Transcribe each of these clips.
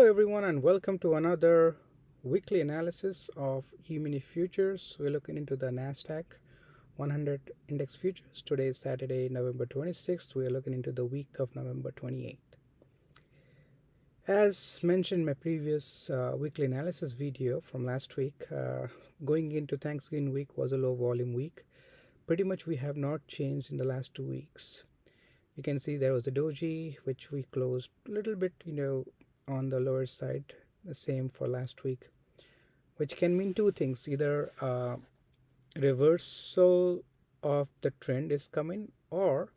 everyone, and welcome to another weekly analysis of EMini futures. We're looking into the Nasdaq 100 index futures. Today is Saturday, November 26th. We are looking into the week of November 28th. As mentioned in my previous weekly analysis video from last week, going into Thanksgiving week was a low volume week. Pretty much we have not changed in the last 2 weeks. You can see there was a doji which we closed a little bit, on the lower side, the same for last week, which can mean two things: either reversal of the trend is coming, or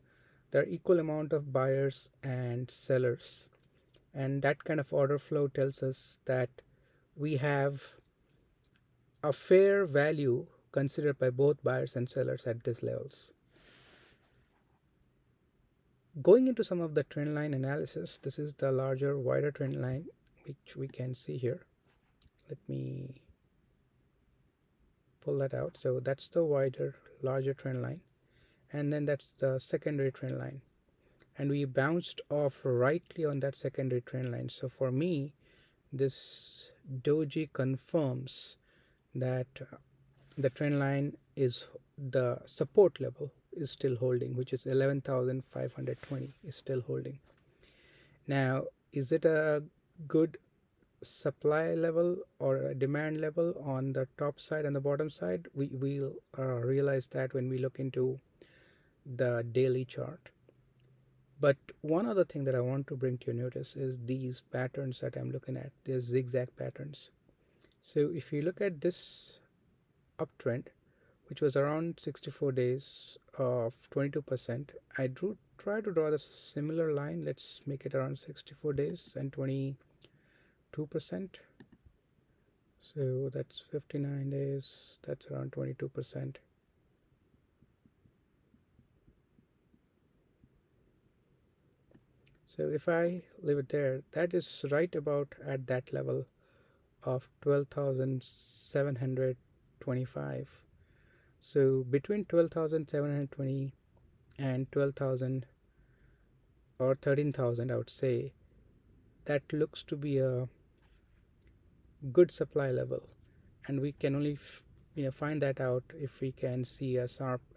there are equal amount of buyers and sellers, and that kind of order flow tells us that we have a fair value considered by both buyers and sellers at these levels. Going into some of the trend line analysis, this is the larger, wider trend line which we can see here. Let me pull that out. So that's the wider, larger trend line, and then that's the secondary trend line, and we bounced off rightly on that secondary trend line. So for me, this doji confirms that the trend line is the support level is still holding, which is 11,520 is still holding. Now, is it a good supply level or a demand level on the top side and the bottom side? We'll realize that when we look into the daily chart. But one other thing that I want to bring to your notice is these patterns that I'm looking at. They're zigzag patterns. So if you look at this uptrend, which was around 64 days of 22%, I try to draw the similar line. Let's make it around 64 days and 22%. So that's 59 days, that's around 22%. So if I leave it there, that is right about at that level of 12,725. So between 12,720 and 12,000 or 13,000, I would say, that looks to be a good supply level, and we can only find that out if we can see a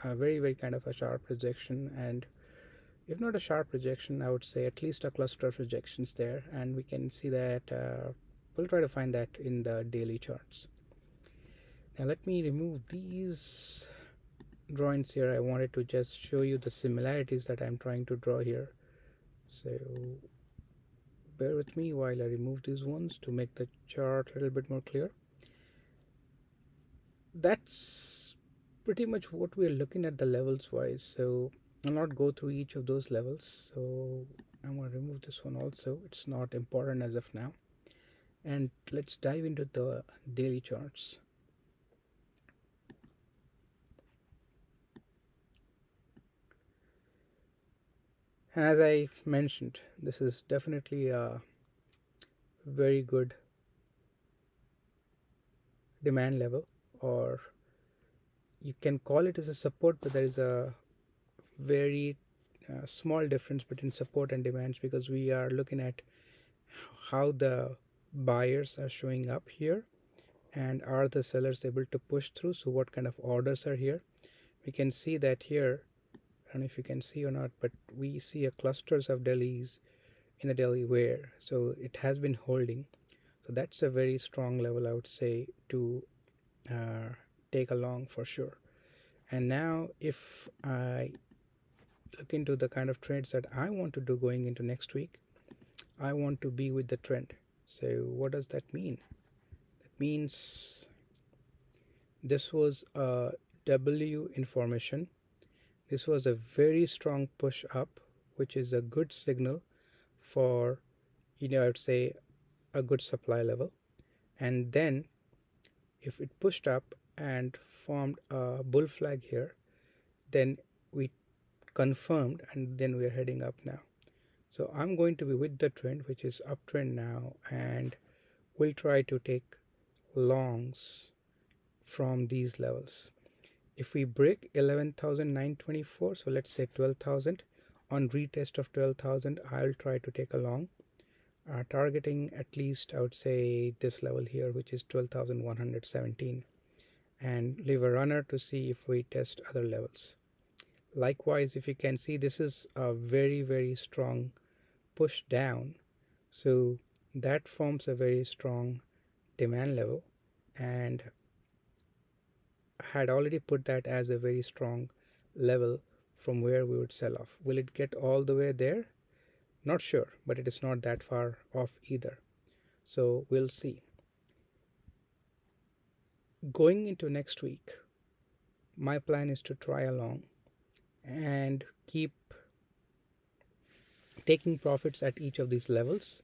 very kind of a sharp rejection, and if not a sharp rejection, I would say at least a cluster of rejections there, and we can see that. We'll try to find that in the daily charts. Now let me remove these drawings here. I wanted to just show you the similarities that I'm trying to draw here, so bear with me while I remove these ones to make the chart a little bit more clear. That's pretty much what we're looking at the levels wise, so I'll not go through each of those levels. So I'm going to remove this one also. It's not important as of now, and let's dive into the daily charts. And as I mentioned, this is definitely a very good demand level, or you can call it as a support, but there is a very small difference between support and demands, because we are looking at how the buyers are showing up here, and are the sellers able to push through. So what kind of orders are here? We can see that here. I don't know if you can see or not, but we see a clusters of Delhis in the Delhi where, so it has been holding. So that's a very strong level, I would say, to take along for sure. And now if I look into the kind of trades that I want to do going into next week, I want to be with the trend. So what does that mean? That means this was a W information. This was a very strong push up, which is a good signal for, I would say, a good supply level. And then if it pushed up and formed a bull flag here, then we confirmed, and then we are heading up now. So I'm going to be with the trend, which is uptrend now, and we'll try to take longs from these levels. If we break 11,924, so let's say 12,000, on retest of 12,000, I'll try to take a long. targeting at least, I would say, this level here, which is 12,117, and leave a runner to see if we test other levels. Likewise, if you can see, this is a very strong push down, so that forms a very strong demand level, and had already put that as a very strong level from where we would sell off. Will it get all the way there? Not sure, but it is not that far off either. So we'll see. Going into next week, my plan is to try along and keep taking profits at each of these levels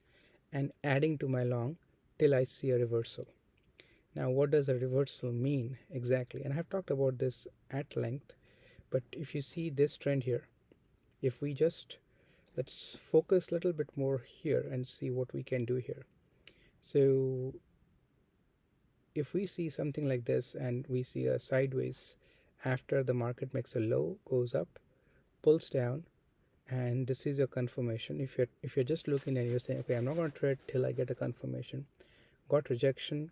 and adding to my long till I see a reversal. Now, what does a reversal mean exactly? And I have talked about this at length, but if you see this trend here, if we just let's focus a little bit more here and see what we can do here. So if we see something like this and we see a sideways after the market makes a low, goes up, pulls down, and this is your confirmation. If you're just looking and you're saying, okay, I'm not going to trade till I get a confirmation, got rejection,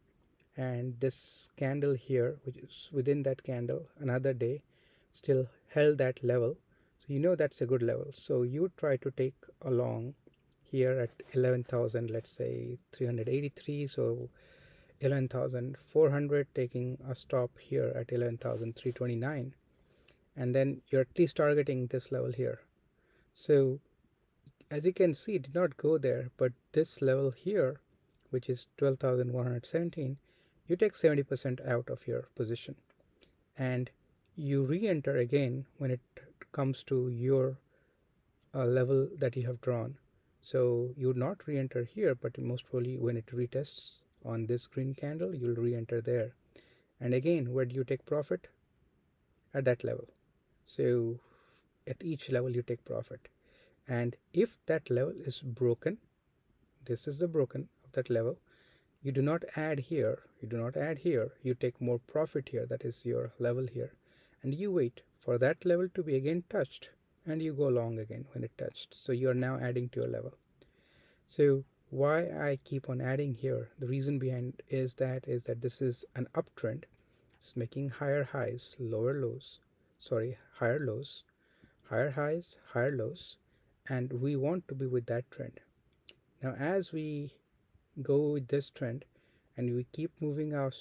and this candle here, which is within that candle, another day still held that level, so you know that's a good level. So you try to take along here at 11,000, let's say 383, so 11,400, taking a stop here at 11,329, and then you're at least targeting this level here. So as you can see, it did not go there, but this level here, which is 12,117, you take 70% out of your position and you re-enter again when it comes to your level that you have drawn. So you would not re-enter here, but most probably when it retests on this green candle, you'll re-enter there. And again, where do you take profit? At that level. So at each level you take profit, and if that level is broken, this is the broken of that level, you do not add here, you take more profit here, that is your level here, and you wait for that level to be again touched and you go long again when it touched. So you are now adding to your level. So why I keep on adding here, the reason behind is that this is an uptrend. It's making higher highs, lower lows, higher lows, higher highs, higher lows, and we want to be with that trend. Now as we go with this trend and we keep moving our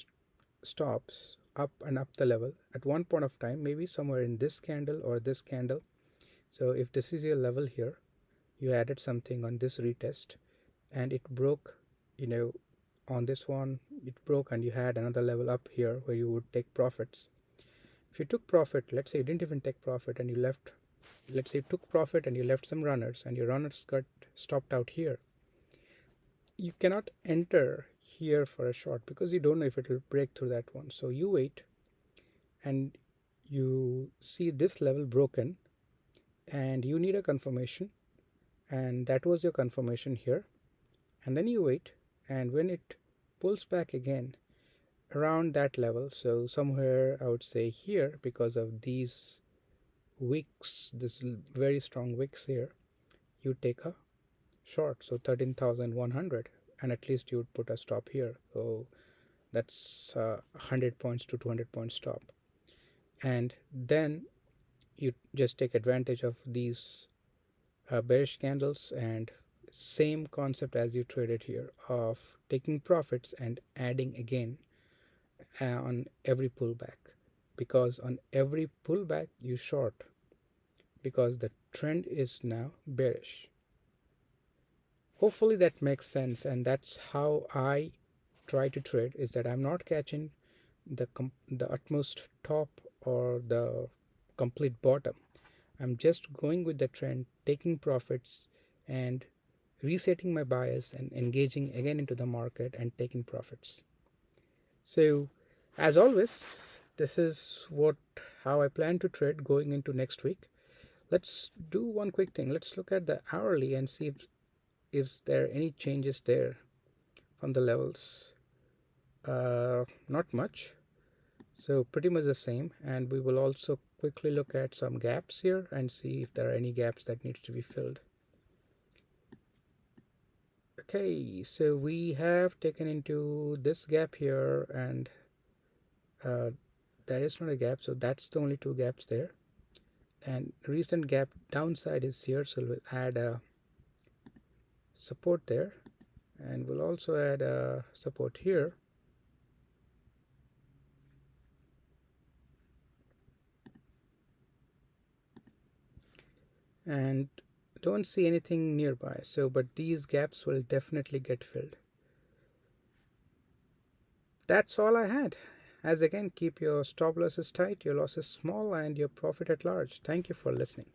stops up and up the level, at one point of time, maybe somewhere in this candle or this candle, so if this is your level here, you added something on this retest and it broke, on this one it broke, and you had another level up here where you would take profits. If you took profit, let's say you didn't even take profit and you left, let's say you took profit and you left some runners and your runners got stopped out here, you cannot enter here for a short because you don't know if it will break through that one. So you wait and you see this level broken and you need a confirmation, and that was your confirmation here, and then you wait, and when it pulls back again around that level, so somewhere I would say here, because of these wicks, this very strong wicks here, you take a short, so 13,100, and at least you would put a stop here. So that's 100 points to 200 point stop, and then you just take advantage of these bearish candles, and same concept as you traded here of taking profits and adding again on every pullback, because on every pullback you short because the trend is now bearish. Hopefully that makes sense, and that's how I try to trade, is that I'm not catching the utmost top or the complete bottom. I'm just going with the trend, taking profits and resetting my bias and engaging again into the market and taking profits. So as always, this is how I plan to trade going into next week. Let's do one quick thing. Let's look at the hourly and see if there are any changes there from the levels. Not much, so pretty much the same. And we will also quickly look at some gaps here and see if there are any gaps that needs to be filled. Okay, so we have taken into this gap here, and there is not a gap, so that's the only two gaps there. And recent gap downside is here, so we'll add a support there, and we'll also add a support here. And don't see anything nearby, so but these gaps will definitely get filled. That's all I had. As again, keep your stop losses tight, your losses small, and your profit at large. Thank you for listening.